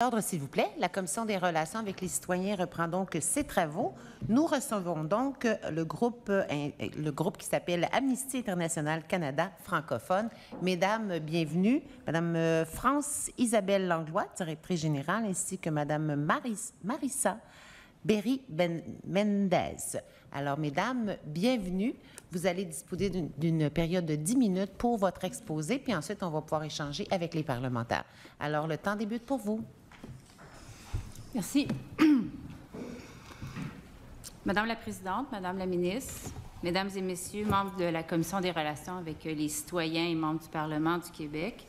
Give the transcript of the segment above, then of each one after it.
Ordre, s'il vous plaît. La Commission des relations avec les citoyens reprend donc ses travaux. Nous recevons donc le groupe qui s'appelle Amnesty International Canada francophone. Mesdames, bienvenue. Madame France-Isabelle Langlois, directrice générale, ainsi que Madame Marissa Berry-Mendez. Alors, mesdames, bienvenue. Vous allez disposer d'une période de 10 minutes pour votre exposé, puis ensuite, on va pouvoir échanger avec les parlementaires. Alors, le temps débute pour vous. Merci. Madame la Présidente, Madame la Ministre, Mesdames et Messieurs, membres de la Commission des relations avec les citoyens et membres du Parlement du Québec,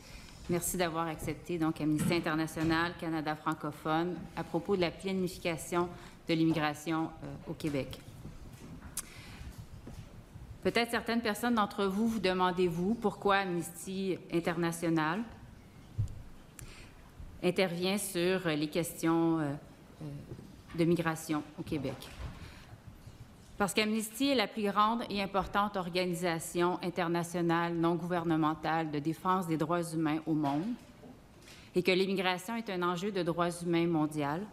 merci d'avoir accepté donc Amnesty International Canada francophone à propos de la planification de l'immigration au Québec. Peut-être certaines personnes d'entre vous vous demandez-vous pourquoi Amnesty International intervient sur les questions de migration au Québec. Parce qu'Amnesty est la plus grande et importante organisation internationale non gouvernementale de défense des droits humains au monde et que l'immigration est un enjeu de droits humains mondial,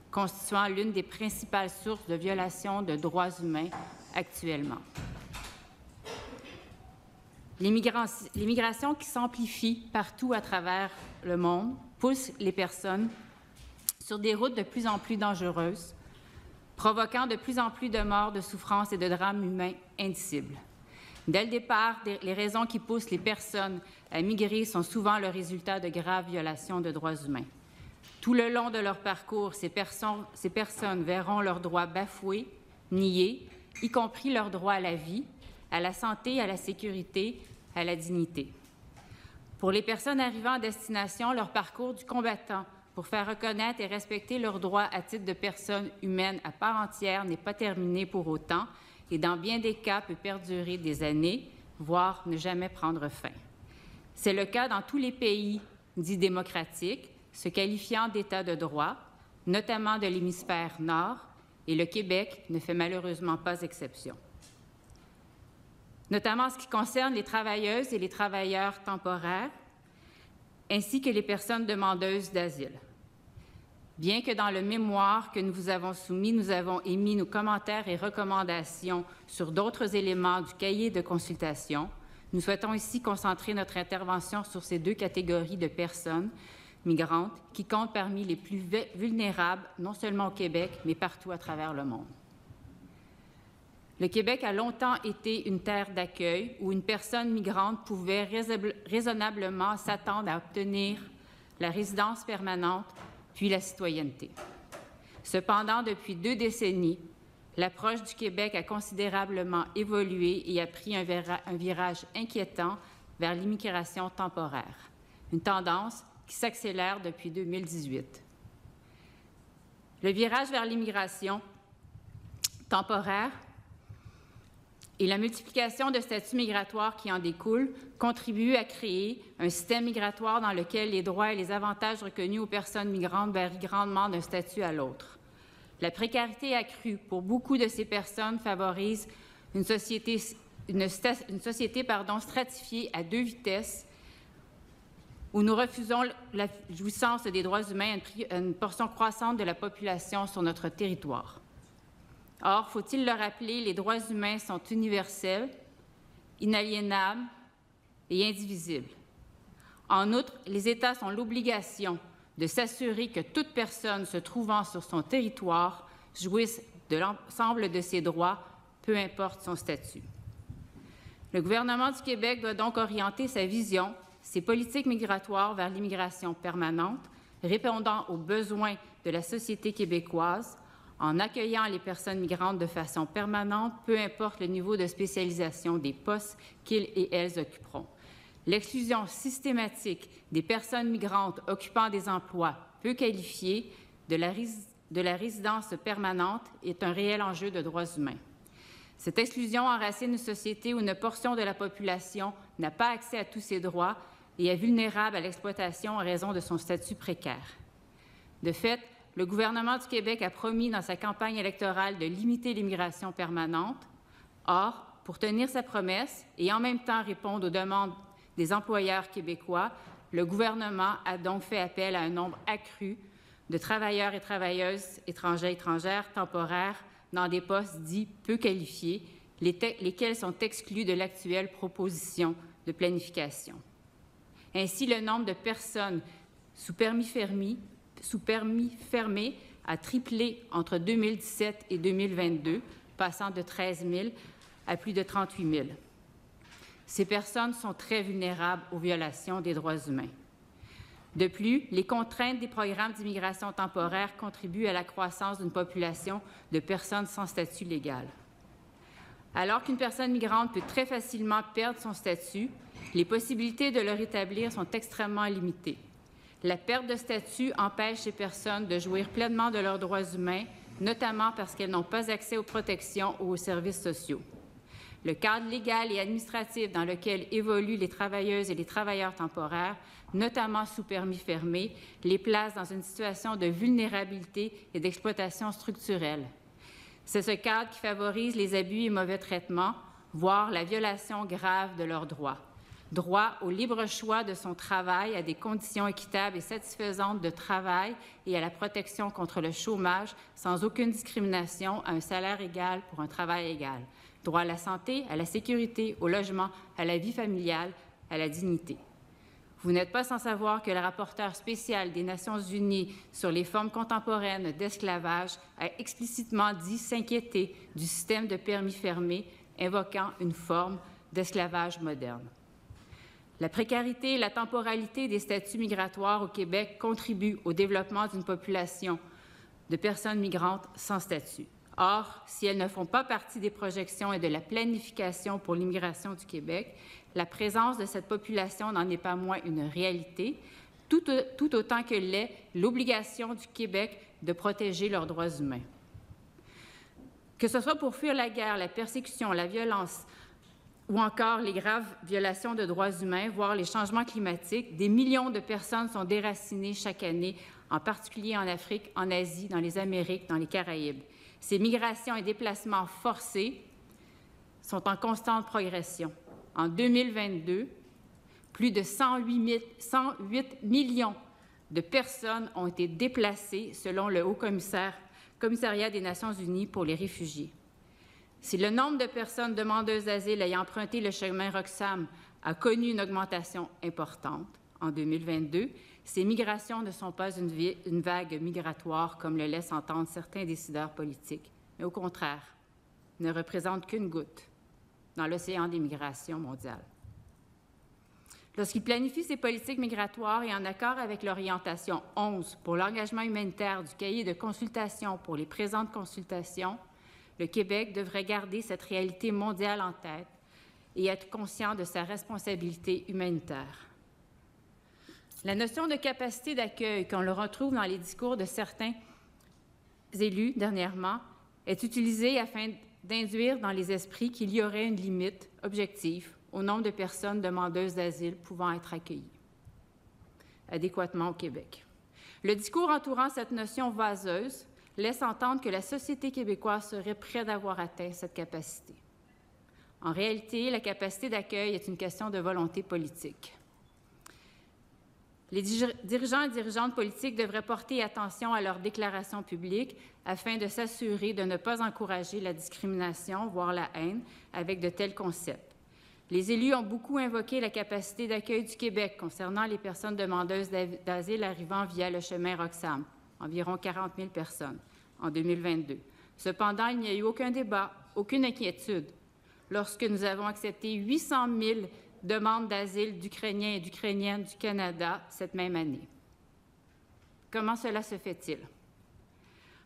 constituant l'une des principales sources de violation de droits humains actuellement. L'immigration qui s'amplifie partout à travers le monde pousse les personnes sur des routes de plus en plus dangereuses, provoquant de plus en plus de morts, de souffrances et de drames humains indicibles. Dès le départ, les raisons qui poussent les personnes à migrer sont souvent le résultat de graves violations de droits humains. Tout le long de leur parcours, ces personnes verront leurs droits bafoués, niés, y compris leur droit à la vie, à la santé, à la sécurité, à la dignité. Pour les personnes arrivant à destination, leur parcours du combattant pour faire reconnaître et respecter leurs droits à titre de personnes humaines à part entière n'est pas terminé pour autant et dans bien des cas peut perdurer des années, voire ne jamais prendre fin. C'est le cas dans tous les pays dits démocratiques, se qualifiant d'État de droit, notamment de l'hémisphère nord, et le Québec ne fait malheureusement pas exception. Notamment en ce qui concerne les travailleuses et les travailleurs temporaires, ainsi que les personnes demandeuses d'asile. Bien que dans le mémoire que nous vous avons soumis, nous avons émis nos commentaires et recommandations sur d'autres éléments du cahier de consultation, nous souhaitons ici concentrer notre intervention sur ces deux catégories de personnes migrantes qui comptent parmi les plus vulnérables, non seulement au Québec, mais partout à travers le monde. Le Québec a longtemps été une terre d'accueil où une personne migrante pouvait raisonnablement s'attendre à obtenir la résidence permanente puis la citoyenneté. Cependant, depuis 2 décennies, l'approche du Québec a considérablement évolué et a pris un virage inquiétant vers l'immigration temporaire, une tendance qui s'accélère depuis 2018. Le virage vers l'immigration temporaire et la multiplication de statuts migratoires qui en découlent contribuent à créer un système migratoire dans lequel les droits et les avantages reconnus aux personnes migrantes varient grandement d'un statut à l'autre. La précarité accrue pour beaucoup de ces personnes favorise une société stratifiée à 2 vitesses où nous refusons la jouissance des droits humains à une portion croissante de la population sur notre territoire. Or, faut-il le rappeler, les droits humains sont universels, inaliénables et indivisibles. En outre, les États ont l'obligation de s'assurer que toute personne se trouvant sur son territoire jouisse de l'ensemble de ses droits, peu importe son statut. Le gouvernement du Québec doit donc orienter sa vision, ses politiques migratoires vers l'immigration permanente, répondant aux besoins de la société québécoise, en accueillant les personnes migrantes de façon permanente, peu importe le niveau de spécialisation des postes qu'ils et elles occuperont. L'exclusion systématique des personnes migrantes occupant des emplois peu qualifiés de la résidence permanente est un réel enjeu de droits humains. Cette exclusion enracine une société où une portion de la population n'a pas accès à tous ses droits et est vulnérable à l'exploitation en raison de son statut précaire. De fait, le gouvernement du Québec a promis dans sa campagne électorale de limiter l'immigration permanente. Or, pour tenir sa promesse et en même temps répondre aux demandes des employeurs québécois, le gouvernement a donc fait appel à un nombre accru de travailleurs et travailleuses étrangers et étrangères temporaires dans des postes dits peu qualifiés, lesquels sont exclus de l'actuelle proposition de planification. Ainsi, le nombre de personnes sous permis fermé a triplé entre 2017 et 2022, passant de 13 000 à plus de 38 000. Ces personnes sont très vulnérables aux violations des droits humains. De plus, les contraintes des programmes d'immigration temporaire contribuent à la croissance d'une population de personnes sans statut légal. Alors qu'une personne migrante peut très facilement perdre son statut, les possibilités de le rétablir sont extrêmement limitées. La perte de statut empêche ces personnes de jouir pleinement de leurs droits humains, notamment parce qu'elles n'ont pas accès aux protections ou aux services sociaux. Le cadre légal et administratif dans lequel évoluent les travailleuses et les travailleurs temporaires, notamment sous permis fermé, les place dans une situation de vulnérabilité et d'exploitation structurelle. C'est ce cadre qui favorise les abus et mauvais traitements, voire la violation grave de leurs droits. Droit au libre choix de son travail, à des conditions équitables et satisfaisantes de travail et à la protection contre le chômage sans aucune discrimination, à un salaire égal pour un travail égal. Droit à la santé, à la sécurité, au logement, à la vie familiale, à la dignité. Vous n'êtes pas sans savoir que le rapporteur spécial des Nations unies sur les formes contemporaines d'esclavage a explicitement dit s'inquiéter du système de permis fermé, invoquant une forme d'esclavage moderne. La précarité et la temporalité des statuts migratoires au Québec contribuent au développement d'une population de personnes migrantes sans statut. Or, si elles ne font pas partie des projections et de la planification pour l'immigration du Québec, la présence de cette population n'en est pas moins une réalité, tout autant que l'est l'obligation du Québec de protéger leurs droits humains. Que ce soit pour fuir la guerre, la persécution, la violence ou encore les graves violations de droits humains, voire les changements climatiques, des millions de personnes sont déracinées chaque année, en particulier en Afrique, en Asie, dans les Amériques, dans les Caraïbes. Ces migrations et déplacements forcés sont en constante progression. En 2022, plus de 108 millions de personnes ont été déplacées selon le Haut-Commissariat des Nations unies pour les réfugiés. Si le nombre de personnes demandeuses d'asile ayant emprunté le chemin Roxham a connu une augmentation importante en 2022, ces migrations ne sont pas une vague migratoire comme le laissent entendre certains décideurs politiques, mais au contraire, ne représentent qu'une goutte dans l'océan des migrations mondiales. Lorsqu'il planifie ses politiques migratoires et en accord avec l'orientation 11 pour l'engagement humanitaire du cahier de consultation pour les présentes consultations, le Québec devrait garder cette réalité mondiale en tête et être conscient de sa responsabilité humanitaire. La notion de capacité d'accueil, qu'on le retrouve dans les discours de certains élus dernièrement, est utilisée afin d'induire dans les esprits qu'il y aurait une limite objective au nombre de personnes demandeuses d'asile pouvant être accueillies adéquatement au Québec. Le discours entourant cette notion vaseuse laisse entendre que la société québécoise serait près d'avoir atteint cette capacité. En réalité, la capacité d'accueil est une question de volonté politique. Les dirigeants et dirigeantes politiques devraient porter attention à leurs déclarations publiques afin de s'assurer de ne pas encourager la discrimination, voire la haine, avec de tels concepts. Les élus ont beaucoup invoqué la capacité d'accueil du Québec concernant les personnes demandeuses d'asile arrivant via le chemin Roxham, environ 40 000 personnes, en 2022. Cependant, il n'y a eu aucun débat, aucune inquiétude lorsque nous avons accepté 800 000 demandes d'asile d'Ukrainiens et d'Ukrainiennes du Canada cette même année. Comment cela se fait-il?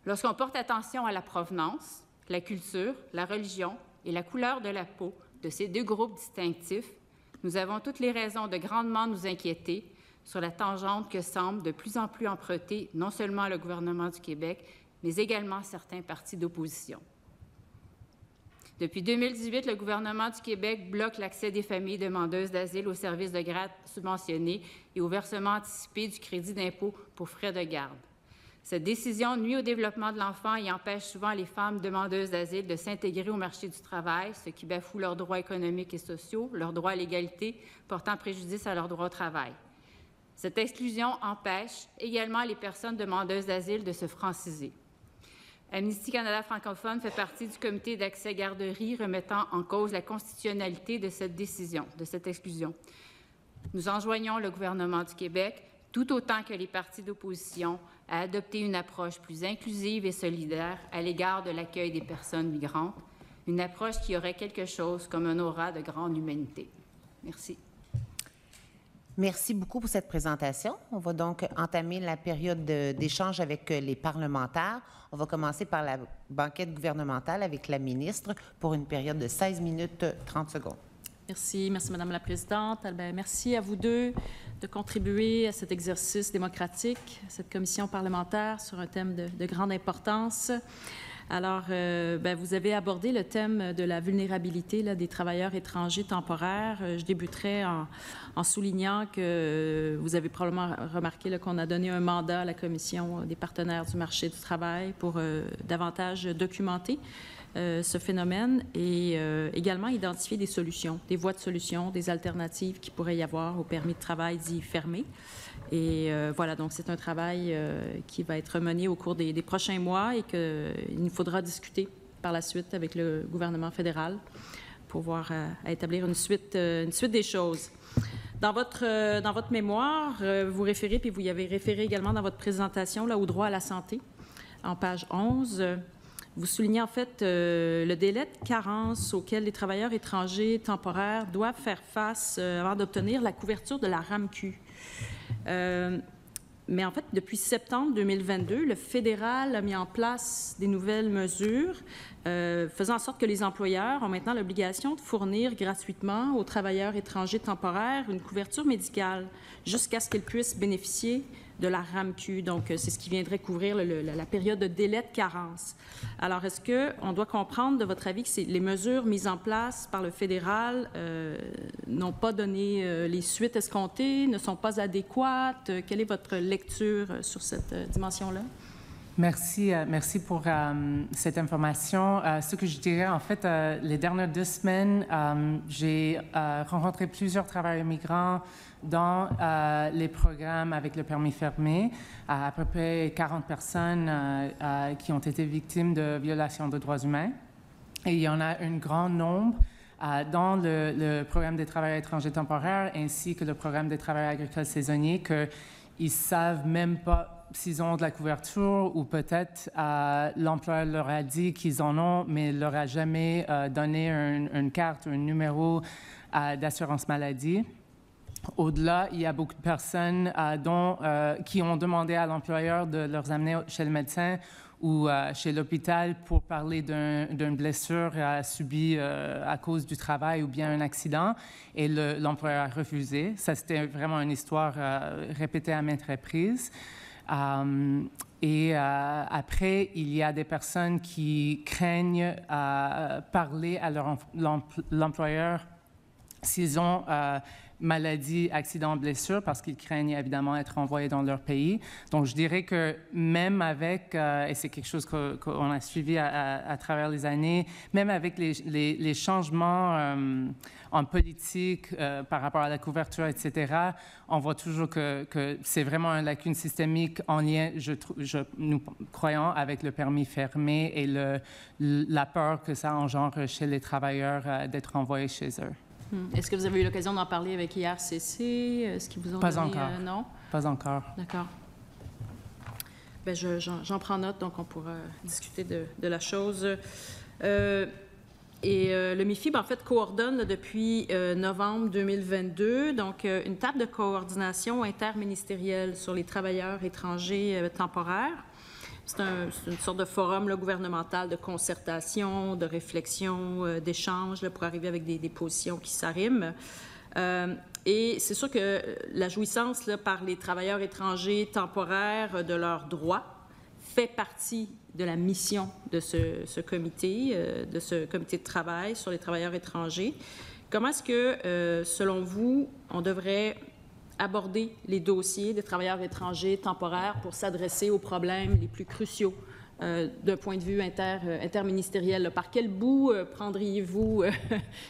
Lorsqu'on porte attention à la provenance, la culture, la religion et la couleur de la peau de ces deux groupes distinctifs, nous avons toutes les raisons de grandement nous inquiéter sur la tangente que semble de plus en plus emprunter non seulement le gouvernement du Québec, mais également certains partis d'opposition. Depuis 2018, le gouvernement du Québec bloque l'accès des familles demandeuses d'asile aux services de garde subventionnés et au versement anticipé du crédit d'impôt pour frais de garde. Cette décision nuit au développement de l'enfant et empêche souvent les femmes demandeuses d'asile de s'intégrer au marché du travail, ce qui bafoue leurs droits économiques et sociaux, leurs droits à l'égalité, portant préjudice à leurs droits au travail. Cette exclusion empêche également les personnes demandeuses d'asile de se franciser. Amnesty Canada francophone fait partie du comité d'accès garderie remettant en cause la constitutionnalité de cette décision, de cette exclusion. Nous enjoignons le gouvernement du Québec, tout autant que les partis d'opposition, à adopter une approche plus inclusive et solidaire à l'égard de l'accueil des personnes migrantes, une approche qui aurait quelque chose comme un aura de grande humanité. Merci. Merci beaucoup pour cette présentation. On va donc entamer la période d'échange avec les parlementaires. On va commencer par la banquette gouvernementale avec la ministre pour une période de 16 minutes 30 secondes. Merci. Merci, Madame la Présidente. Bien, merci à vous deux de contribuer à cet exercice démocratique, cette commission parlementaire sur un thème de grande importance. Alors, vous avez abordé le thème de la vulnérabilité des travailleurs étrangers temporaires. Je débuterai en soulignant que vous avez probablement remarqué qu'on a donné un mandat à la Commission des partenaires du marché du travail pour davantage documenter ce phénomène et également identifier des solutions, des voies de solutions, des alternatives qui pourraient y avoir au permis de travail dit fermé. Et voilà, donc c'est un travail qui va être mené au cours des prochains mois et qu'il nous faudra discuter par la suite avec le gouvernement fédéral pour voir à établir une suite des choses. Dans votre mémoire, vous référez, puis vous y avez référé également dans votre présentation, là, au droit à la santé, en page 11. Vous soulignez en fait le délai de carence auquel les travailleurs étrangers temporaires doivent faire face avant d'obtenir la couverture de la RAMQ. Mais en fait, depuis septembre 2022, le fédéral a mis en place des nouvelles mesures faisant en sorte que les employeurs ont maintenant l'obligation de fournir gratuitement aux travailleurs étrangers temporaires une couverture médicale jusqu'à ce qu'ils puissent bénéficier de la RAMQ. Donc, c'est ce qui viendrait couvrir la période de délai de carence. Alors, est-ce qu'on doit comprendre, de votre avis, que les mesures mises en place par le fédéral n'ont pas donné les suites escomptées, ne sont pas adéquates? Quelle est votre lecture sur cette dimension-là? Merci pour cette information. Ce que je dirais, en fait, les dernières 2 semaines, j'ai rencontré plusieurs travailleurs migrants dans les programmes avec le permis fermé, à peu près 40 personnes qui ont été victimes de violations de droits humains. Et il y en a un grand nombre dans le programme des travailleurs étrangers temporaires ainsi que le programme des travailleurs agricoles saisonniers qu'ils ne savent même pas s'ils ont de la couverture ou peut-être l'employeur leur a dit qu'ils en ont, mais leur a jamais donné une carte ou un numéro d'assurance maladie. Au-delà, il y a beaucoup de personnes qui ont demandé à l'employeur de leur amener chez le médecin ou chez l'hôpital pour parler d'une blessure subie à cause du travail ou bien un accident, et l'employeur a refusé. Ça, c'était vraiment une histoire répétée à maintes reprises. Après, il y a des personnes qui craignent parler à l'employeur s'ils ont maladie, accident, blessure, parce qu'ils craignent évidemment être envoyés dans leur pays. Donc, je dirais que même avec, et c'est quelque chose qu'on a suivi à travers les années, même avec les changements en politique par rapport à la couverture, etc., on voit toujours que c'est vraiment une lacune systémique en lien, nous croyons, avec le permis fermé et la peur que ça engendre chez les travailleurs d'être envoyés chez eux. Est-ce que vous avez eu l'occasion d'en parler avec IRCC? Est-ce qu'ils vous ont Pas donné... encore. Non? Pas encore. D'accord. Bien, j'en prends note, donc on pourra discuter de la chose. Le MIFIB, en fait, coordonne depuis novembre 2022, donc une table de coordination interministérielle sur les travailleurs étrangers temporaires. C'est une sorte de forum gouvernemental de concertation, de réflexion, d'échange pour arriver avec des positions qui s'arriment. Et c'est sûr que la jouissance par les travailleurs étrangers temporaires de leurs droits fait partie de la mission de ce comité de travail sur les travailleurs étrangers. Comment est-ce que, selon vous, on devrait aborder les dossiers des travailleurs étrangers temporaires pour s'adresser aux problèmes les plus cruciaux d'un point de vue interministériel? Par quel bout prendriez-vous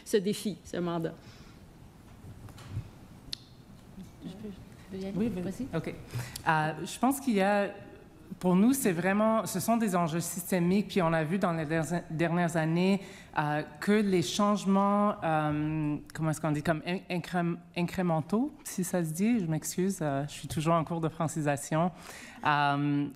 ce défi, ce mandat? veux y aller? Oui, vas-y. OK. Je pense qu'il y a... Pour nous, ce sont des enjeux systémiques, puis on a vu dans les dernières années que les changements, comment est-ce qu'on dit, comme incrémentaux, si ça se dit, je m'excuse, je suis toujours en cours de francisation, ne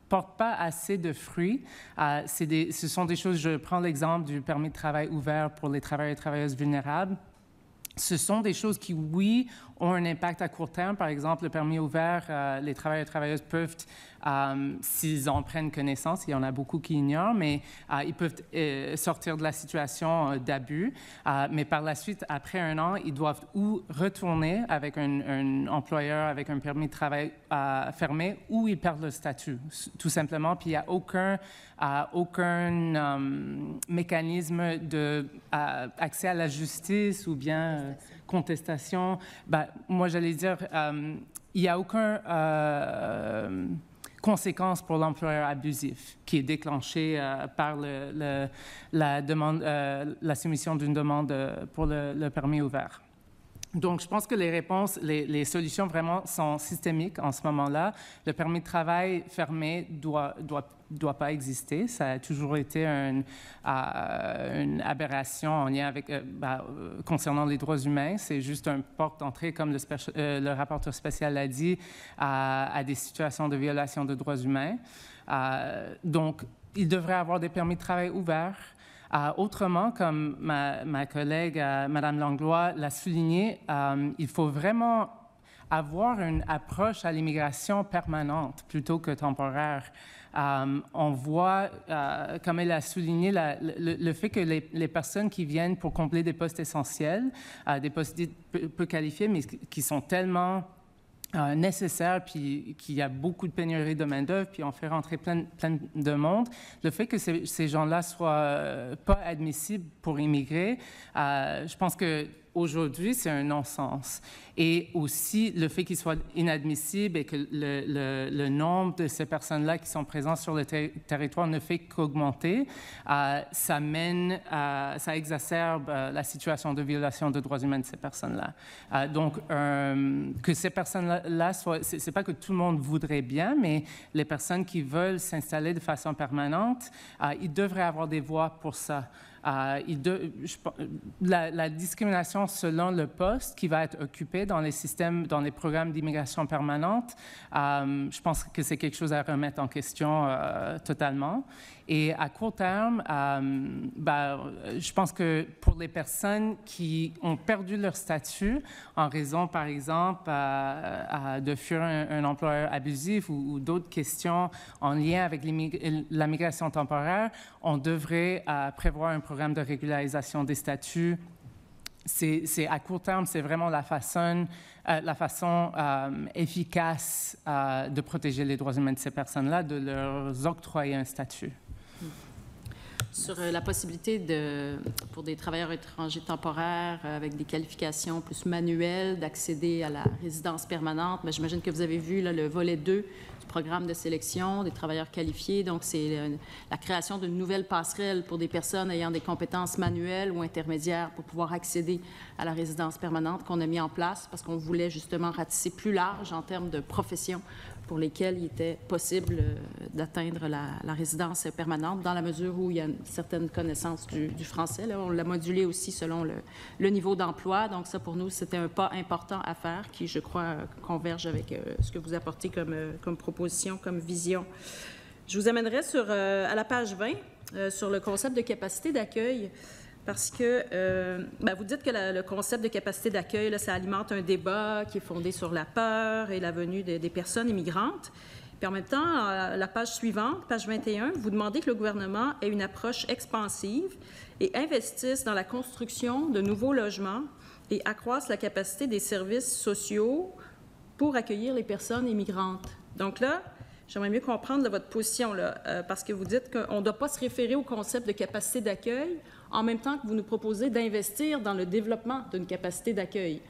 portent pas assez de fruits. Ce sont des choses, je prends l'exemple du permis de travail ouvert pour les travailleurs et travailleuses vulnérables. Ce sont des choses qui, oui, ont un impact à court terme. Par exemple, le permis ouvert, les travailleurs et travailleuses peuvent, s'ils en prennent connaissance, il y en a beaucoup qui ignorent, mais ils peuvent sortir de la situation d'abus. Mais par la suite, après un an, ils doivent ou retourner avec un employeur avec un permis de travail fermé, ou ils perdent le statut, tout simplement. Puis il n'y a aucun mécanisme d'accès à la justice ou bien contestation. Moi, j'allais dire, il n'y a aucune conséquence pour l'employeur abusif qui est déclenché par la soumission d'une demande pour le permis ouvert. Donc, je pense que les réponses, les solutions vraiment sont systémiques en ce moment-là. Le permis de travail fermé doit pas exister. Ça a toujours été une aberration en lien avec, concernant les droits humains. C'est juste un porte d'entrée, comme le rapporteur spécial l'a dit, à des situations de violation de droits humains. Donc, il devrait y avoir des permis de travail ouverts. Autrement, comme ma collègue, Mme Langlois, l'a souligné, il faut vraiment avoir une approche à l'immigration permanente plutôt que temporaire. On voit, comme elle a souligné, le fait que les personnes qui viennent pour combler des postes essentiels, des postes peu qualifiés, mais qui sont tellement nécessaire, puis qu'il y a beaucoup de pénurie de main-d'œuvre, puis on fait rentrer plein de monde. Le fait que ces gens-là soient pas admissibles pour immigrer, je pense que aujourd'hui, c'est un non-sens. Et aussi, le fait qu'ils soient inadmissibles et que le nombre de ces personnes-là qui sont présentes sur le territoire ne fait qu'augmenter, ça exacerbe la situation de violation de droits humains de ces personnes-là. Donc, que ces personnes-là soient... C'est pas que tout le monde voudrait bien, mais les personnes qui veulent s'installer de façon permanente, ils devraient avoir des voies pour ça. La discrimination selon le poste qui va être occupé dans les programmes d'immigration permanente, je pense que c'est quelque chose à remettre en question totalement. Et à court terme, je pense que pour les personnes qui ont perdu leur statut en raison, par exemple, de fuir un employeur abusif ou d'autres questions en lien avec la migration temporaire, on devrait prévoir un programme de régularisation des statuts. C'est à court terme, c'est vraiment la façon efficace de protéger les droits humains de ces personnes-là, de leur octroyer un statut. Sur la possibilité pour des travailleurs étrangers temporaires avec des qualifications plus manuelles d'accéder à la résidence permanente, mais j'imagine que vous avez vu là, le volet 2 du programme de sélection des travailleurs qualifiés. Donc, c'est la création d'une nouvelle passerelle pour des personnes ayant des compétences manuelles ou intermédiaires pour pouvoir accéder à la résidence permanente qu'on a mis en place parce qu'on voulait justement ratisser plus large en termes de professions pour lesquels il était possible d'atteindre la résidence permanente dans la mesure où il y a une certaine connaissance du français. Là, on l'a modulé aussi selon le niveau d'emploi. Donc ça, pour nous, c'était un pas important à faire qui, je crois, converge avec ce que vous apportez comme proposition, comme vision. Je vous amènerai à la page 20 sur le concept de capacité d'accueil. Parce que vous dites que le concept de capacité d'accueil, là, ça alimente un débat qui est fondé sur la peur et la venue des personnes immigrantes. Puis en même temps, la page suivante, page 21, vous demandez que le gouvernement ait une approche expansive et investisse dans la construction de nouveaux logements et accroisse la capacité des services sociaux pour accueillir les personnes immigrantes. Donc là, j'aimerais mieux comprendre votre position, là, parce que vous dites qu'on ne doit pas se référer au concept de capacité d'accueil en même temps que vous nous proposez d'investir dans le développement d'une capacité d'accueil.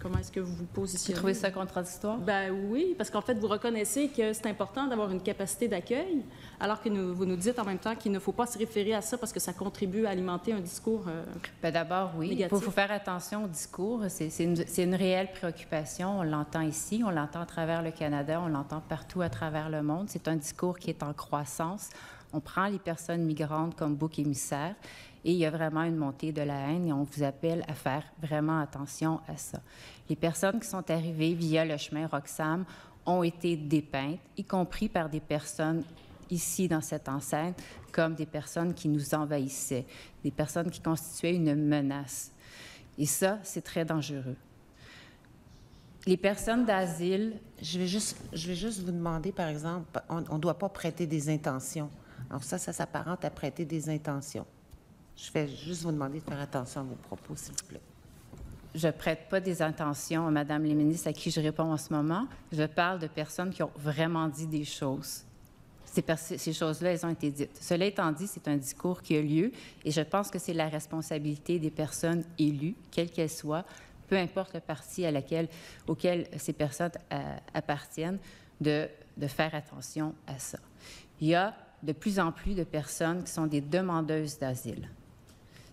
comment est-ce que vous vous positionnez? Vous trouvez ça contradictoire? Ben oui, parce qu'en fait, vous reconnaissez que c'est important d'avoir une capacité d'accueil, alors que vous nous dites en même temps qu'il ne faut pas se référer à ça parce que ça contribue à alimenter un discours Bien, d'abord, oui. Il faut faire attention au discours. C'est une réelle préoccupation. On l'entend ici, on l'entend à travers le Canada, on l'entend partout à travers le monde. C'est un discours qui est en croissance. On prend les personnes migrantes comme bouc émissaire et il y a vraiment une montée de la haine et on vous appelle à faire vraiment attention à ça. Les personnes qui sont arrivées via le chemin Roxham ont été dépeintes, y compris par des personnes ici dans cette enceinte, comme des personnes qui nous envahissaient, des personnes qui constituaient une menace. Et ça, c'est très dangereux. Les personnes d'asile... Je vais juste vous demander, par exemple, on ne doit pas prêter des intentions. Alors ça s'apparente à prêter des intentions. Je vais juste vous demander de faire attention à vos propos, s'il vous plaît. Je ne prête pas des intentions, Madame les ministres, à qui je réponds en ce moment. Je parle de personnes qui ont vraiment dit des choses. Ces choses-là, elles ont été dites. Cela étant dit, c'est un discours qui a lieu et je pense que c'est la responsabilité des personnes élues, quelles qu'elles soient, peu importe le parti auquel ces personnes appartiennent, de faire attention à ça. Il y a de plus en plus de personnes qui sont des demandeuses d'asile.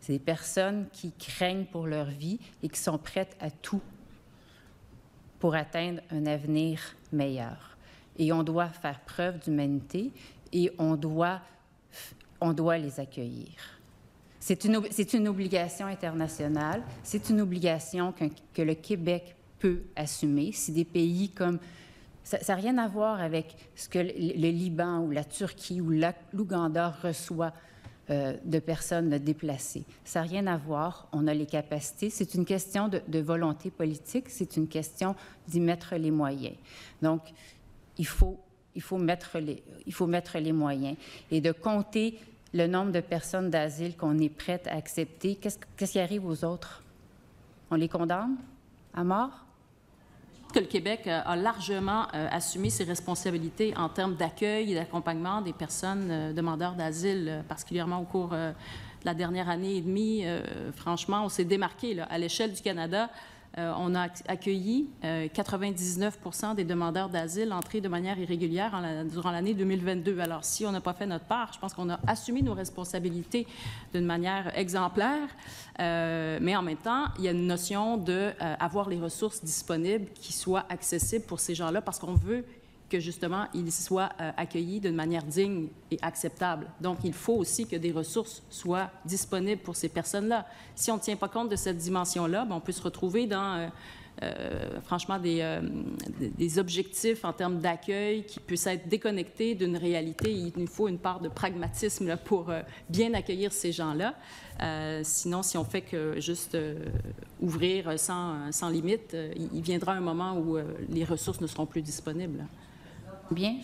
C'est des personnes qui craignent pour leur vie et qui sont prêtes à tout pour atteindre un avenir meilleur. Et on doit faire preuve d'humanité et on doit les accueillir. C'est une obligation internationale, c'est une obligation que le Québec peut assumer. Si des pays comme... Ça n'a rien à voir avec ce que le Liban ou la Turquie ou l'Ouganda reçoit de personnes déplacées. Ça n'a rien à voir. On a les capacités. C'est une question de volonté politique. C'est une question d'y mettre les moyens. Donc, il faut mettre les moyens. Et de compter le nombre de personnes d'asile qu'on est prête à accepter, qu'est-ce qui arrive aux autres? On les condamne à mort? Que le Québec a largement assumé ses responsabilités en termes d'accueil et d'accompagnement des personnes demandeurs d'asile, particulièrement au cours de la dernière année et demie. Franchement, on s'est démarqué. Là. À l'échelle du Canada, on a accueilli 99 % des demandeurs d'asile entrés de manière irrégulière durant l'année 2022. Alors, si on n'a pas fait notre part, je pense qu'on a assumé nos responsabilités d'une manière exemplaire, mais en même temps, il y a une notion d'avoir les ressources disponibles qui soient accessibles pour ces gens-là parce qu'on veut que, justement, ils soient accueillis d'une manière digne et acceptable. Donc, il faut aussi que des ressources soient disponibles pour ces personnes-là. Si on ne tient pas compte de cette dimension-là, bien, on peut se retrouver dans, franchement, des objectifs en termes d'accueil qui puissent être déconnectés d'une réalité. Il nous faut une part de pragmatisme là, pour bien accueillir ces gens-là. Sinon, si on fait que juste ouvrir sans limite, il viendra un moment où les ressources ne seront plus disponibles. Bien,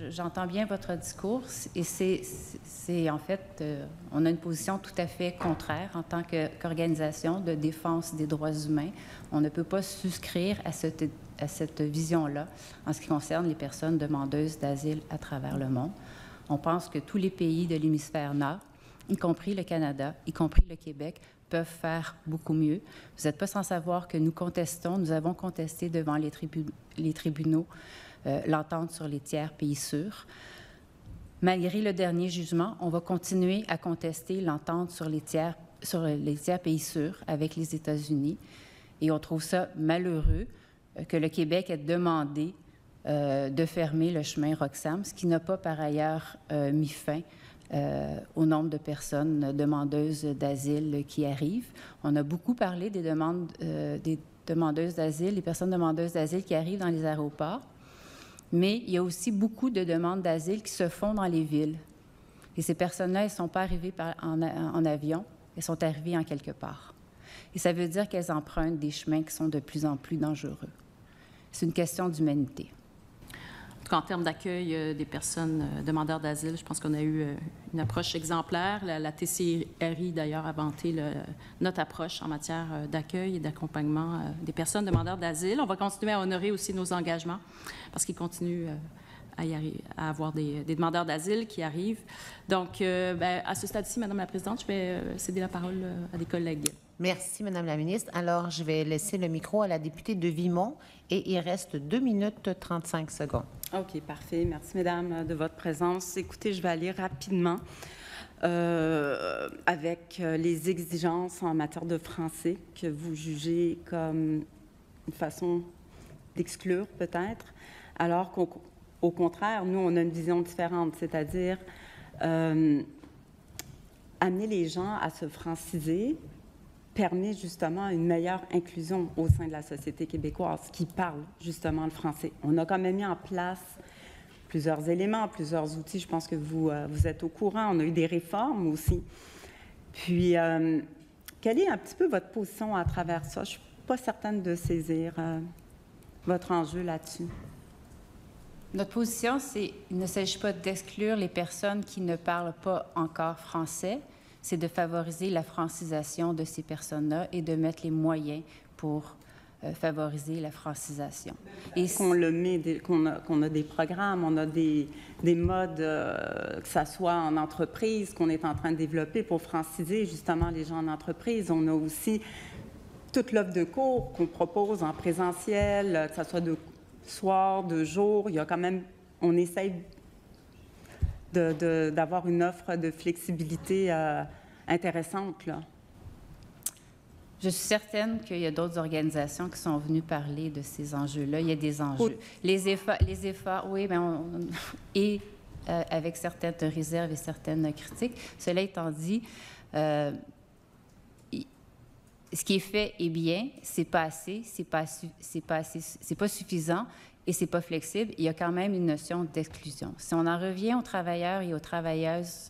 j'entends bien votre discours et c'est en fait, on a une position tout à fait contraire en tant qu'organisation de défense des droits humains. On ne peut pas souscrire à cette vision-là en ce qui concerne les personnes demandeuses d'asile à travers le monde. On pense que tous les pays de l'hémisphère nord, y compris le Canada, y compris le Québec, peuvent faire beaucoup mieux. Vous n'êtes pas sans savoir que nous avons contesté devant les tribunaux l'entente sur les tiers pays sûrs. Malgré le dernier jugement, on va continuer à contester l'entente sur les tiers pays sûrs avec les États-Unis. Et on trouve ça malheureux que le Québec ait demandé de fermer le chemin Roxham, ce qui n'a pas par ailleurs mis fin au nombre de personnes demandeuses d'asile qui arrivent. On a beaucoup parlé des demandeuses d'asile, les personnes demandeuses d'asile qui arrivent dans les aéroports. Mais il y a aussi beaucoup de demandes d'asile qui se font dans les villes. Et ces personnes-là, elles ne sont pas arrivées en avion, elles sont arrivées en quelque part. Et ça veut dire qu'elles empruntent des chemins qui sont de plus en plus dangereux. C'est une question d'humanité. En tout cas, en termes d'accueil des personnes demandeurs d'asile, je pense qu'on a eu une approche exemplaire. La TCRI, d'ailleurs, a vanté notre approche en matière d'accueil et d'accompagnement des personnes demandeurs d'asile. On va continuer à honorer aussi nos engagements parce qu'ils continuent à avoir des demandeurs d'asile qui arrivent. Donc, à ce stade-ci, Madame la Présidente, je vais céder la parole à des collègues. Merci, Madame la ministre. Alors, je vais laisser le micro à la députée de Vimont et il reste 2 minutes 35 secondes. OK, parfait. Merci, Mesdames, de votre présence. Écoutez, je vais aller rapidement avec les exigences en matière de français que vous jugez comme une façon d'exclure, peut-être, alors qu'au contraire, nous, on a une vision différente, c'est-à-dire amener les gens à se franciser permet justement une meilleure inclusion au sein de la société québécoise qui parle justement le français. On a quand même mis en place plusieurs éléments, plusieurs outils. Je pense que vous êtes au courant. On a eu des réformes aussi. Puis, quelle est un petit peu votre position à travers ça? Je ne suis pas certaine de saisir votre enjeu là-dessus. Notre position, c'est qu'il ne s'agit pas d'exclure les personnes qui ne parlent pas encore français, c'est de favoriser la francisation de ces personnes-là et de mettre les moyens pour favoriser la francisation. Et qu'on a des programmes, on a des modes, que ça soit en entreprise, qu'on est en train de développer pour franciser justement les gens en entreprise. On a aussi toute l'offre de cours qu'on propose en présentiel, que ce soit de soir, de jour. Il y a quand même, on essaye d'avoir une offre de flexibilité intéressante, là. Je suis certaine qu'il y a d'autres organisations qui sont venues parler de ces enjeux-là. Il y a des enjeux. Les efforts, oui, bien, avec certaines réserves et certaines critiques. Cela étant dit, ce qui est fait est bien, c'est pas assez, c'est pas suffisant et c'est pas flexible. Il y a quand même une notion d'exclusion. Si on en revient aux travailleurs et aux travailleuses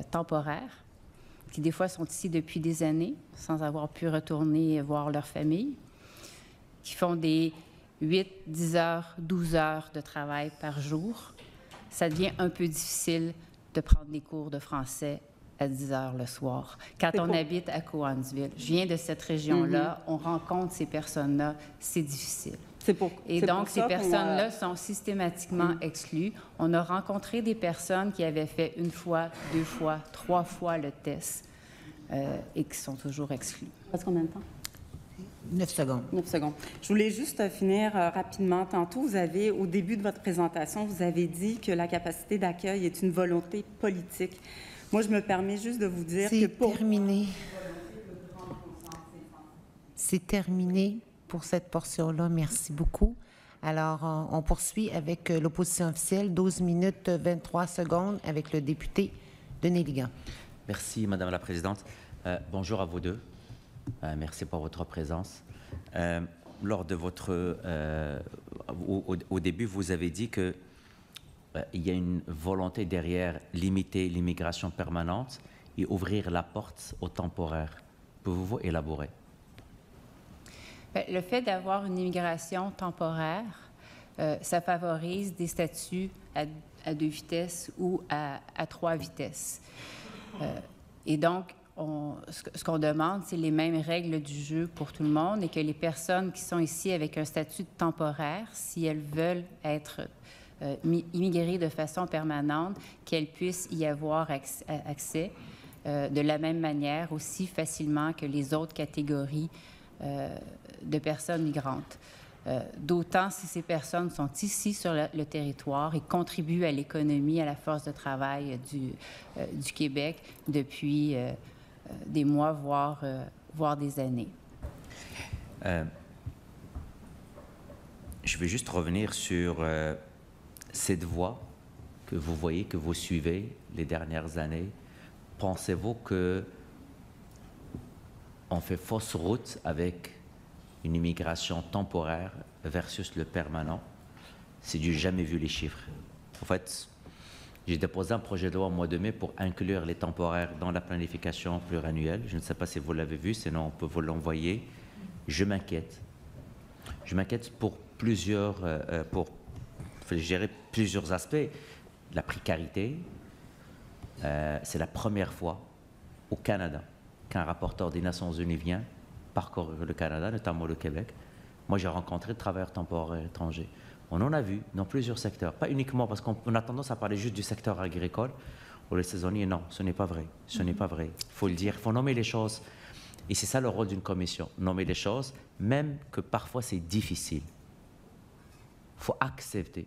temporaires, qui des fois sont ici depuis des années, sans avoir pu retourner voir leur famille, qui font des 8, 10 heures, 12 heures de travail par jour, ça devient un peu difficile de prendre des cours de français à 10 heures le soir. Quand on habite à Cowansville, je viens de cette région-là, on rencontre ces personnes-là, c'est difficile. Et donc, ces personnes-là sont systématiquement exclues. On a rencontré des personnes qui avaient fait 1 fois, 2 fois, 3 fois le test et qui sont toujours exclues. Parce combien de temps? 9 secondes. 9 secondes. Je voulais juste finir rapidement. Tantôt, au début de votre présentation, vous avez dit que la capacité d'accueil est une volonté politique. Moi, je me permets juste de vous dire que pour... C'est terminé pour cette portion-là. Merci beaucoup. Alors, on poursuit avec l'opposition officielle, 12 minutes 23 secondes, avec le député Denis Ligan. Merci, Madame la Présidente. Bonjour à vous deux. Merci pour votre présence. Lors de votre... au début, vous avez dit que il y a une volonté derrière limiter l'immigration permanente et ouvrir la porte aux temporaires. Pouvez-vous élaborer? Bien, le fait d'avoir une immigration temporaire, ça favorise des statuts à 2 vitesses ou à 3 vitesses. Et donc, ce qu'on demande, c'est les mêmes règles du jeu pour tout le monde et que les personnes qui sont ici avec un statut temporaire, si elles veulent être immigrées de façon permanente, qu'elles puissent y avoir accès de la même manière, aussi facilement que les autres catégories de personnes migrantes. D'autant si ces personnes sont ici sur le territoire et contribuent à l'économie, à la force de travail du Québec depuis des mois, voire des années. Je vais juste revenir sur cette voie que vous voyez, que vous suivez les dernières années. Pensez-vous que on fait fausse route avec une immigration temporaire versus le permanent? C'est du jamais vu les chiffres. En fait, j'ai déposé un projet de loi au mois de mai pour inclure les temporaires dans la planification pluriannuelle. Je ne sais pas si vous l'avez vu, sinon on peut vous l'envoyer. Je m'inquiète. Je m'inquiète pour gérer plusieurs aspects. La précarité, c'est la première fois au Canada qu'un rapporteur des Nations Unies vient parcourir le Canada, notamment le Québec. Moi, j'ai rencontré des travailleurs temporaires étrangers. On en a vu dans plusieurs secteurs, pas uniquement parce qu'on a tendance à parler juste du secteur agricole ou les saisonniers. Non, ce n'est pas vrai. Ce n'est pas vrai. Il faut le dire, il faut nommer les choses. Et c'est ça le rôle d'une commission, nommer les choses, même que parfois c'est difficile. Il faut accepter.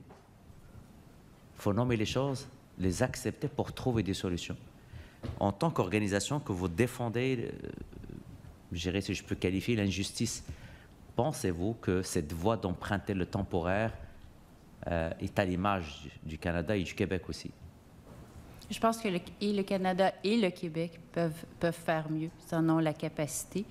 Il faut nommer les choses, les accepter pour trouver des solutions. En tant qu'organisation que vous défendez, je dirais, si je peux qualifier l'injustice, pensez-vous que cette voie d'emprunter le temporaire est à l'image du Canada et du Québec aussi? Je pense que le Canada et le Québec peuvent faire mieux. Ils en ont la capacité.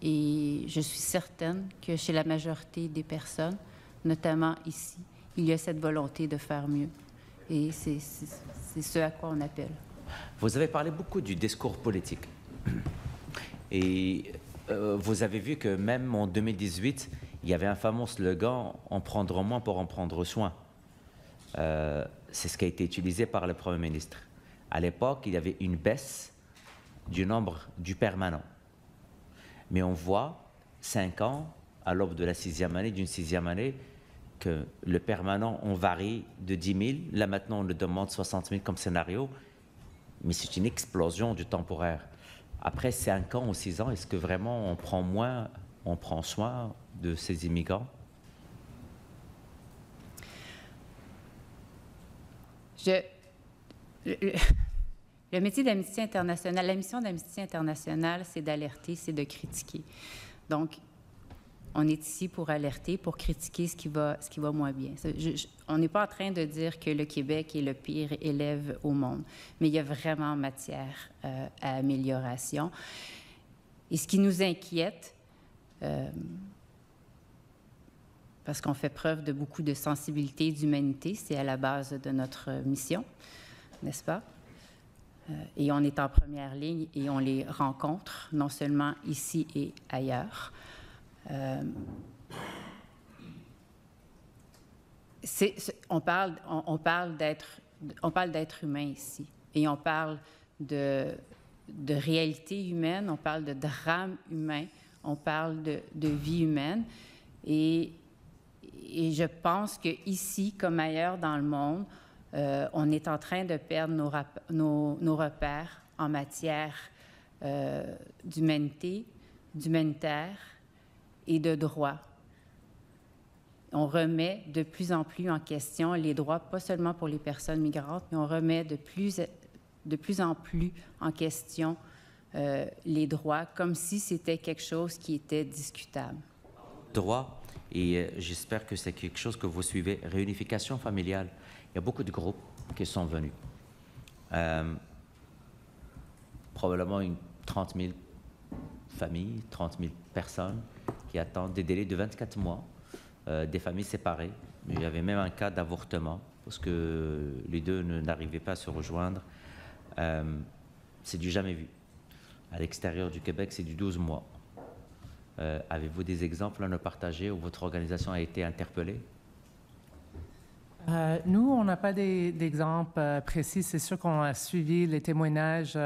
Et je suis certaine que chez la majorité des personnes, notamment ici, il y a cette volonté de faire mieux. Et c'est ce à quoi on appelle. Vous avez parlé beaucoup du discours politique. Et vous avez vu que même en 2018, il y avait un fameux slogan « En prendre moins pour en prendre soin ». C'est ce qui a été utilisé par le Premier ministre. À l'époque, il y avait une baisse du nombre du permanent. Mais on voit, 5 ans, à l'aube de la 6e année, d'une 6e année, que le permanent, on varie de 10 000. Là, maintenant, on le demande 60 000 comme scénario. Mais c'est une explosion du temporaire. Après 5 ans ou 6 ans, est-ce que vraiment on prend soin de ces immigrants? Le métier d'Amnesty International, la mission d'Amnesty International, c'est d'alerter, c'est de critiquer. Donc, on est ici pour alerter, pour critiquer ce qui va moins bien. On n'est pas en train de dire que le Québec est le pire élève au monde, mais il y a vraiment matière à amélioration. Et ce qui nous inquiète, parce qu'on fait preuve de beaucoup de sensibilité et d'humanité, c'est à la base de notre mission, n'est-ce pas? Et on est en première ligne et on les rencontre, non seulement ici et ailleurs. On parle d'être humain ici, et on parle de réalité humaine, on parle de drame humain, on parle de vie humaine, et je pense qu'ici, comme ailleurs dans le monde, on est en train de perdre nos repères en matière d'humanitaire et de droit. On remet de plus en plus en question les droits, pas seulement pour les personnes migrantes, mais on remet de plus en plus en question les droits, comme si c'était quelque chose qui était discutable. Droit, et j'espère que c'est quelque chose que vous suivez, réunification familiale. Il y a beaucoup de groupes qui sont venus. Probablement 30 000 familles, 30 000 personnes qui attendent des délais de 24 mois, des familles séparées. Il y avait même un cas d'avortement parce que les deux n'arrivaient pas à se rejoindre. C'est du jamais vu. À l'extérieur du Québec, c'est du 12 mois. Avez-vous des exemples à nous partager où votre organisation a été interpellée? Nous, on n'a pas d'exemple précis. C'est sûr qu'on a suivi les témoignages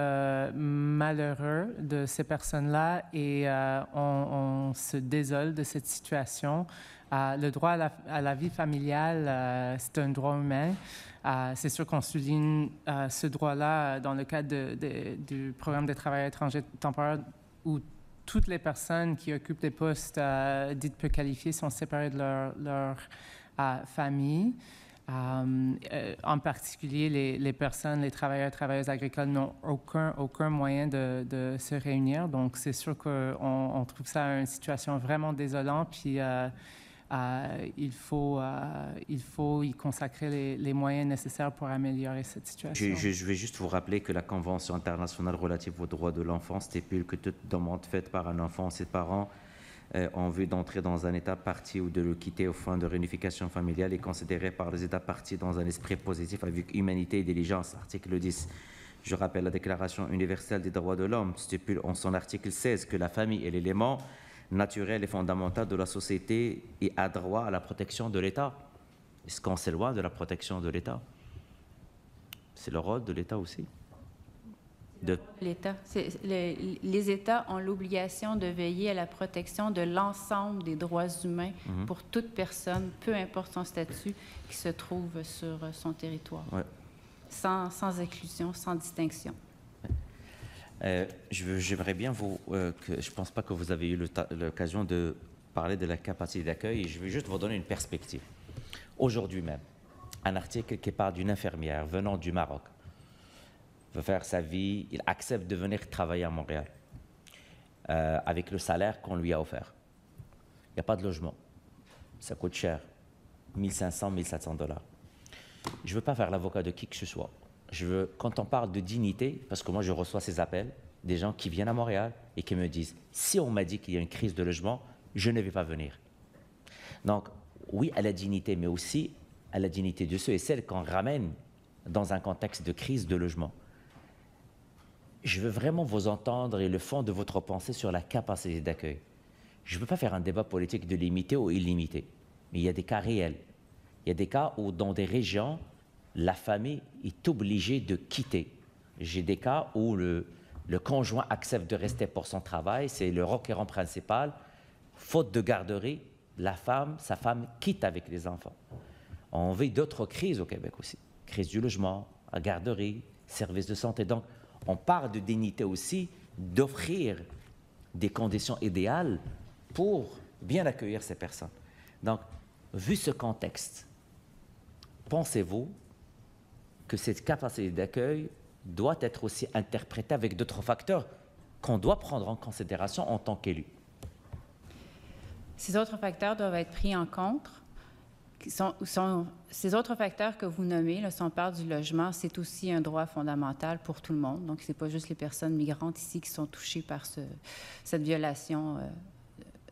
malheureux de ces personnes-là et on se désole de cette situation. Le droit à la vie familiale, c'est un droit humain. C'est sûr qu'on souligne ce droit-là dans le cadre du programme de travail étranger temporaire où toutes les personnes qui occupent des postes dits peu qualifiés sont séparées de leur famille. En particulier, les personnes, les travailleurs et travailleuses agricoles n'ont aucun moyen de se réunir. Donc, c'est sûr qu'on trouve ça une situation vraiment désolante. Puis, il faut y consacrer les moyens nécessaires pour améliorer cette situation. Je vais juste vous rappeler que la Convention internationale relative aux droits de l'enfant stipule que toute demande faite par un enfant ou ses parents en vue d'entrer dans un État partie ou de le quitter aux fins de réunification familiale est considérée par les États parties dans un esprit positif avec humanité et diligence. Article 10. Je rappelle la Déclaration universelle des droits de l'homme stipule en son article 16 que la famille est l'élément naturel et fondamental de la société et a droit à la protection de l'État. Est-ce qu'on s'éloigne de la protection de l'État? C'est le rôle de l'État aussi. L'État. Les États ont l'obligation de veiller à la protection de l'ensemble des droits humains pour toute personne, peu importe son statut, qui se trouve sur son territoire, sans exclusion, sans distinction. J'aimerais bien je ne pense pas que vous avez eu l'occasion de parler de la capacité d'accueil, et je vais juste vous donner une perspective. Aujourd'hui même, un article qui parle d'une infirmière venant du Maroc, veut faire sa vie, il accepte de venir travailler à Montréal avec le salaire qu'on lui a offert. Il n'y a pas de logement, ça coûte cher, 1500, 1700 $. Je ne veux pas faire l'avocat de qui que ce soit. Quand on parle de dignité, parce que moi je reçois ces appels, des gens qui viennent à Montréal et qui me disent « si on m'a dit qu'il y a une crise de logement, je ne vais pas venir ». Donc oui à la dignité, mais aussi à la dignité de ceux et celles qu'on ramène dans un contexte de crise de logement. Je veux vraiment vous entendre et le fond de votre pensée sur la capacité d'accueil. Je ne veux pas faire un débat politique de limité ou illimité, mais il y a des cas réels. Il y a des cas où dans des régions, la famille est obligée de quitter. J'ai des cas où le conjoint accepte de rester pour son travail, c'est le requérant principal. Faute de garderie, sa femme quitte avec les enfants. On vit d'autres crises au Québec aussi. Crise du logement, à garderie, services de santé. Donc, on parle de dignité aussi, d'offrir des conditions idéales pour bien accueillir ces personnes. Donc, vu ce contexte, pensez-vous que cette capacité d'accueil doit être aussi interprétée avec d'autres facteurs qu'on doit prendre en considération en tant qu'élu? Ces autres facteurs doivent être pris en compte. Ces autres facteurs que vous nommez, là, si on parle du logement, c'est aussi un droit fondamental pour tout le monde. Donc, ce n'est pas juste les personnes migrantes ici qui sont touchées par cette violation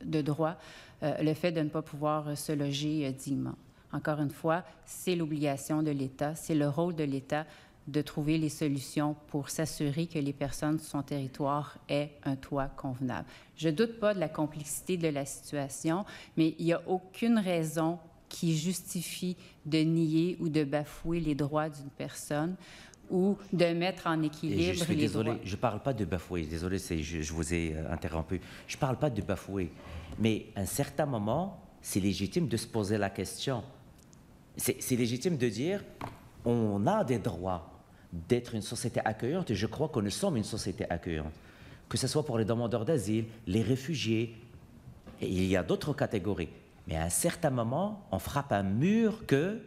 de droit, le fait de ne pas pouvoir se loger dignement. Encore une fois, c'est l'obligation de l'État, c'est le rôle de l'État de trouver les solutions pour s'assurer que les personnes sur son territoire aient un toit convenable. Je ne doute pas de la complexité de la situation, mais il n'y a aucune raison qui justifie de nier ou de bafouer les droits d'une personne ou de mettre en équilibre je suis les désolé, droits. Je ne parle pas de bafouer. Désolé, je vous ai interrompu. Je ne parle pas de bafouer. Mais à un certain moment, c'est légitime de se poser la question. C'est légitime de dire on a des droits d'être une société accueillante, et je crois que nous sommes une société accueillante. Que ce soit pour les demandeurs d'asile, les réfugiés, et il y a d'autres catégories. Mais à un certain moment, on frappe un mur qu'il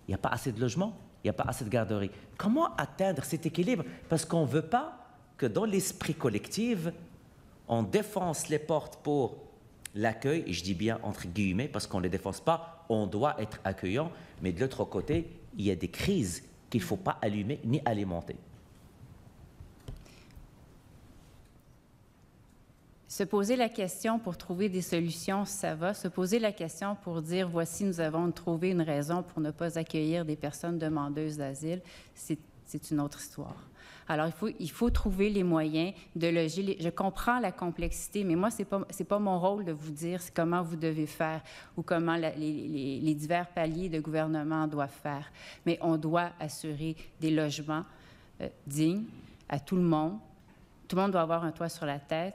n'y a pas assez de logements, il n'y a pas assez de garderies. Comment atteindre cet équilibre? Parce qu'on ne veut pas que dans l'esprit collectif, on défonce les portes pour l'accueil, et je dis bien entre guillemets, parce qu'on ne les défonce pas, on doit être accueillant, mais de l'autre côté, il y a des crises qu'il ne faut pas allumer ni alimenter. Se poser la question pour trouver des solutions, ça va. Se poser la question pour dire, voici, nous avons trouvé une raison pour ne pas accueillir des personnes demandeuses d'asile, c'est une autre histoire. Alors, il faut trouver les moyens de loger. Je comprends la complexité, mais moi, c'est pas mon rôle de vous dire comment vous devez faire ou comment les divers paliers de gouvernement doivent faire. Mais on doit assurer des logements dignes à tout le monde. Tout le monde doit avoir un toit sur la tête.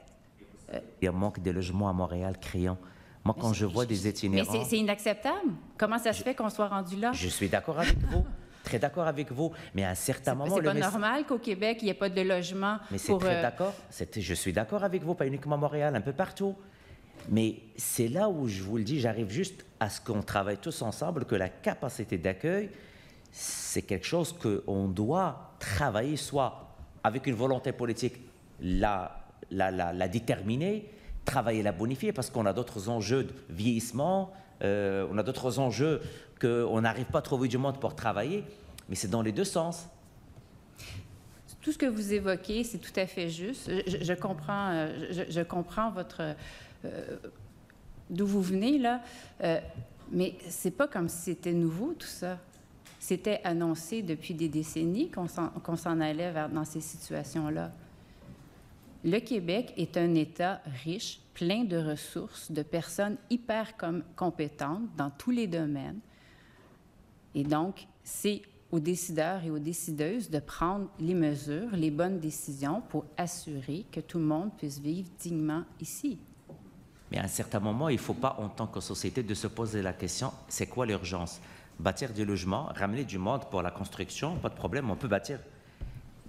Il y a un manque de logements à Montréal criant. Moi, quand je vois des itinérants... Mais c'est inacceptable. Comment ça se fait qu'on soit rendu là? Je suis d'accord avec vous. Très d'accord avec vous, mais à un certain moment... C'est pas normal qu'au Québec, il n'y ait pas de logement. Mais c'est très d'accord. Je suis d'accord avec vous, pas uniquement à Montréal, un peu partout. Mais c'est là où, je vous le dis, j'arrive juste à ce qu'on travaille tous ensemble, que la capacité d'accueil, c'est quelque chose qu'on doit travailler, soit avec une volonté politique, la déterminer, travailler, la bonifier, parce qu'on a d'autres enjeux de vieillissement, on a d'autres enjeux qu'on n'arrive pas à trouver du monde pour travailler, mais c'est dans les deux sens. Tout ce que vous évoquez, c'est tout à fait juste. Je comprends votre... d'où vous venez, là, mais c'est pas comme si c'était nouveau, tout ça. C'était annoncé depuis des décennies qu'on s'en allait dans ces situations-là. Le Québec est un État riche, plein de ressources, de personnes hyper compétentes dans tous les domaines. Et donc, c'est aux décideurs et aux décideuses de prendre les mesures, les bonnes décisions pour assurer que tout le monde puisse vivre dignement ici. Mais à un certain moment, il ne faut pas, en tant que société, de se poser la question, c'est quoi l'urgence? Bâtir du logement, ramener du monde pour la construction, pas de problème, on peut bâtir.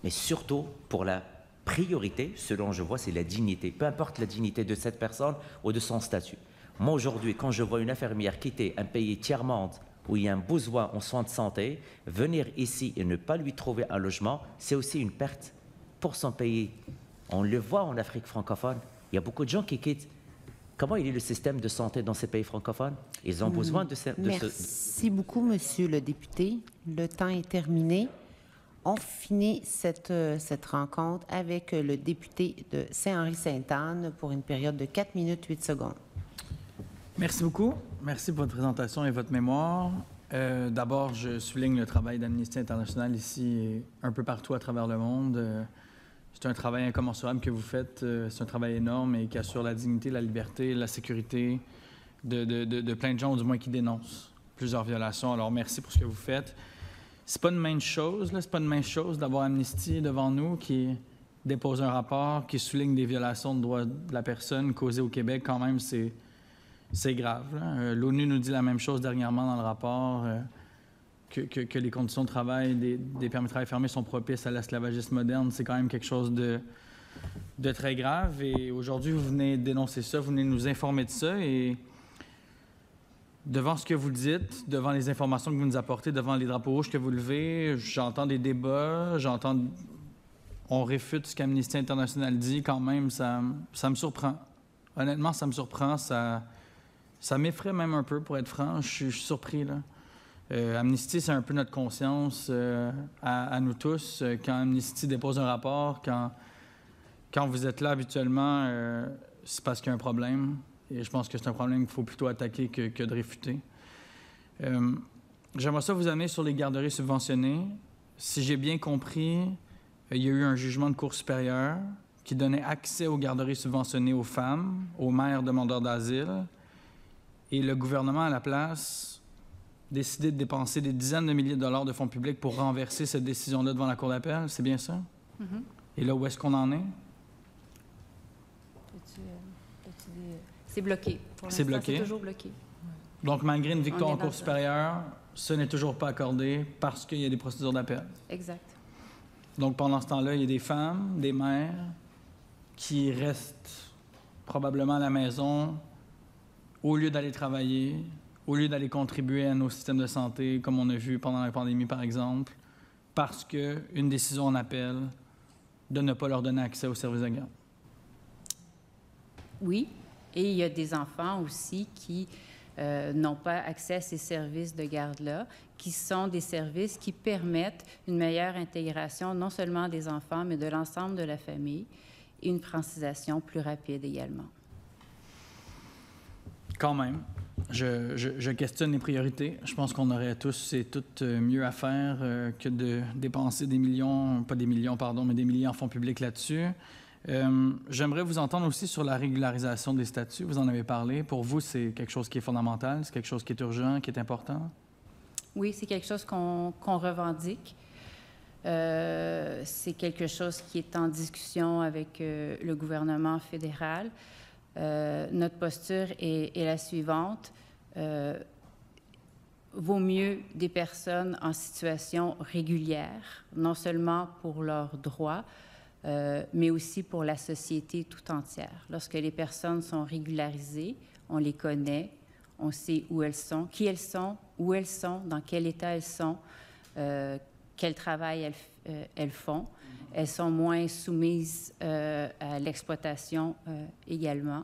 Mais surtout, pour la priorité, selon je vois, c'est la dignité. Peu importe la dignité de cette personne ou de son statut. Moi, aujourd'hui, quand je vois une infirmière quitter un pays tiers-monde où il y a un besoin en soins de santé, venir ici et ne pas lui trouver un logement, c'est aussi une perte pour son pays. On le voit en Afrique francophone. Il y a beaucoup de gens qui quittent. Comment il est le système de santé dans ces pays francophones? Ils ont besoin de ce... Merci beaucoup, Monsieur le député. Le temps est terminé. On finit cette rencontre avec le député de Saint-Henri-Sainte-Anne pour une période de 4 minutes 8 secondes. Merci beaucoup. Merci pour votre présentation et votre mémoire. D'abord, je souligne le travail d'Amnesty International ici et un peu partout à travers le monde. C'est un travail incommensurable que vous faites. C'est un travail énorme et qui assure la dignité, la liberté, la sécurité de plein de gens, ou du moins qui dénoncent plusieurs violations. Alors, merci pour ce que vous faites. C'est pas une mince chose, là. C'est pas une mince chose d'avoir Amnesty devant nous qui dépose un rapport, qui souligne des violations de droits de la personne causées au Québec. Quand même, c'est grave. L'ONU nous dit la même chose dernièrement dans le rapport, que les conditions de travail des permis de travail fermés sont propices à l'esclavagisme moderne. C'est quand même quelque chose de très grave. Et aujourd'hui, vous venez dénoncer ça, vous venez nous informer de ça. Et devant ce que vous dites, devant les informations que vous nous apportez, devant les drapeaux rouges que vous levez, j'entends des débats, on réfute ce qu'Amnesty International dit. Quand même, ça me surprend. Honnêtement, ça me surprend. Ça m'effraie même un peu, pour être franc. Je suis surpris, là. Amnesty, c'est un peu notre conscience à nous tous. Quand Amnesty dépose un rapport, quand vous êtes là habituellement, c'est parce qu'il y a un problème. Et je pense que c'est un problème qu'il faut plutôt attaquer que de réfuter. J'aimerais ça vous amener sur les garderies subventionnées. Si j'ai bien compris, il y a eu un jugement de Cour supérieure qui donnait accès aux garderies subventionnées aux femmes, aux mères demandeurs d'asile. Et le gouvernement, à la place, décidé de dépenser des dizaines de milliers de dollars de fonds publics pour renverser cette décision-là devant la Cour d'appel. C'est bien ça? Mm-hmm. Et là, où est-ce qu'on en est? C'est bloqué. C'est bloqué? C'est toujours bloqué. Donc, malgré une victoire en Cour supérieure, ce n'est toujours pas accordé parce qu'il y a des procédures d'appel. Exact. Donc, pendant ce temps-là, il y a des femmes, des mères qui restent probablement à la maison au lieu d'aller travailler, au lieu d'aller contribuer à nos systèmes de santé, comme on a vu pendant la pandémie, par exemple, parce qu'une décision en appel de ne pas leur donner accès aux services de garde. Oui, et il y a des enfants aussi qui n'ont pas accès à ces services de garde-là, qui sont des services qui permettent une meilleure intégration non seulement des enfants, mais de l'ensemble de la famille, et une francisation plus rapide également. Quand même, je questionne les priorités. Je pense qu'on aurait tous et toutes mieux à faire que de dépenser des millions, pas des millions, pardon, mais des milliers en fonds publics là-dessus. J'aimerais vous entendre aussi sur la régularisation des statuts. Vous en avez parlé. Pour vous, c'est quelque chose qui est fondamental, c'est quelque chose qui est urgent, qui est important? Oui, c'est quelque chose qu'on revendique. C'est quelque chose qui est en discussion avec le gouvernement fédéral. Notre posture est la suivante. Vaut mieux des personnes en situation régulière, non seulement pour leurs droits, mais aussi pour la société tout entière. Lorsque les personnes sont régularisées, on les connaît, on sait où elles sont, qui elles sont, où elles sont, dans quel état elles sont, quel travail elles font. Elles sont moins soumises à l'exploitation également.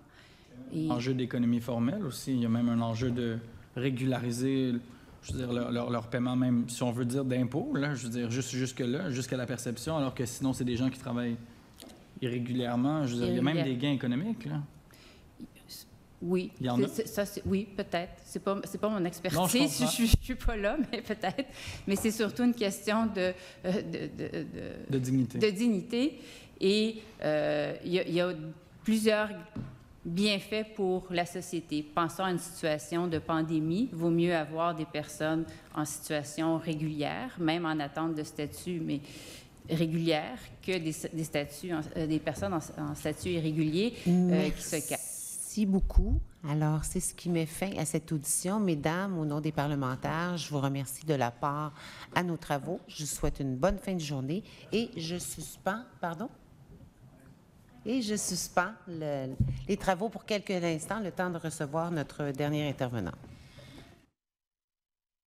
Et... Enjeu d'économie formelle aussi. Il y a même un enjeu de régulariser, je veux dire, leur paiement, même si on veut dire d'impôts, là, je veux dire, jusque-là, jusqu'à la perception, alors que sinon, c'est des gens qui travaillent irrégulièrement. Je veux dire, il y a même des gains économiques, là. Oui. Il y en a? Oui, peut-être. C'est pas mon expertise. Non, je suis pas là, mais peut-être. Mais c'est surtout une question de dignité. De dignité. Et il y a plusieurs bienfaits pour la société. Pensons à une situation de pandémie. Il vaut mieux avoir des personnes en situation régulière, même en attente de statut, mais régulière, que des personnes en statut irrégulier qui se cachent. Merci beaucoup. Alors, c'est ce qui met fin à cette audition. Mesdames, au nom des parlementaires, je vous remercie de la part à nos travaux. Je vous souhaite une bonne fin de journée et je suspends, pardon? Et je suspends les travaux pour quelques instants, le temps de recevoir notre dernier intervenant.